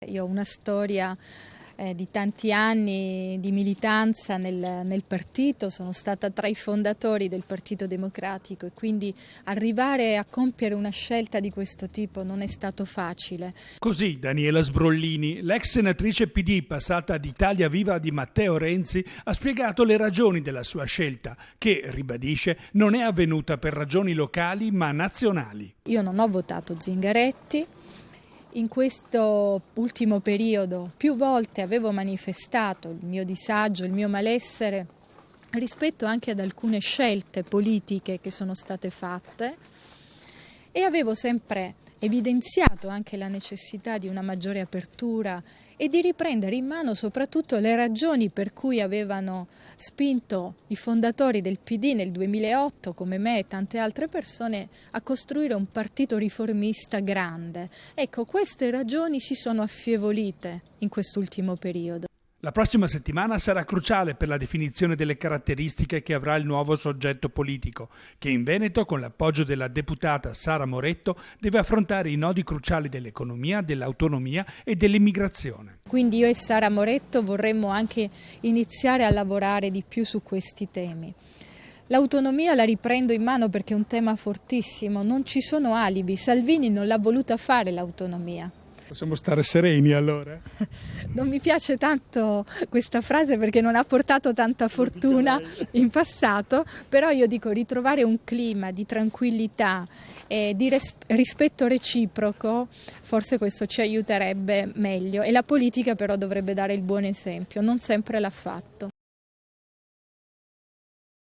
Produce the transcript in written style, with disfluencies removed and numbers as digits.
Io ho una storia di tanti anni di militanza nel partito, sono stata tra i fondatori del Partito Democratico e quindi arrivare a compiere una scelta di questo tipo non è stato facile. Così Daniela Sbrollini, l'ex senatrice PD passata ad Italia Viva di Matteo Renzi, ha spiegato le ragioni della sua scelta, che, ribadisce, non è avvenuta per ragioni locali ma nazionali. Io non ho votato Zingaretti. In questo ultimo periodo più volte avevo manifestato il mio disagio, il mio malessere rispetto anche ad alcune scelte politiche che sono state fatte e avevo sempre evidenziato anche la necessità di una maggiore apertura e di riprendere in mano soprattutto le ragioni per cui avevano spinto i fondatori del PD nel 2008, come me e tante altre persone, a costruire un partito riformista grande. Ecco, queste ragioni si sono affievolite in quest'ultimo periodo. La prossima settimana sarà cruciale per la definizione delle caratteristiche che avrà il nuovo soggetto politico, che in Veneto, con l'appoggio della deputata Sara Moretto, deve affrontare i nodi cruciali dell'economia, dell'autonomia e dell'immigrazione. Quindi io e Sara Moretto vorremmo anche iniziare a lavorare di più su questi temi. L'autonomia la riprendo in mano perché è un tema fortissimo, non ci sono alibi, Salvini non l'ha voluta fare l'autonomia. Possiamo stare sereni allora? Non mi piace tanto questa frase perché non ha portato tanta fortuna in passato, però io dico ritrovare un clima di tranquillità e di rispetto reciproco, forse questo ci aiuterebbe meglio e la politica però dovrebbe dare il buon esempio, non sempre l'ha fatto.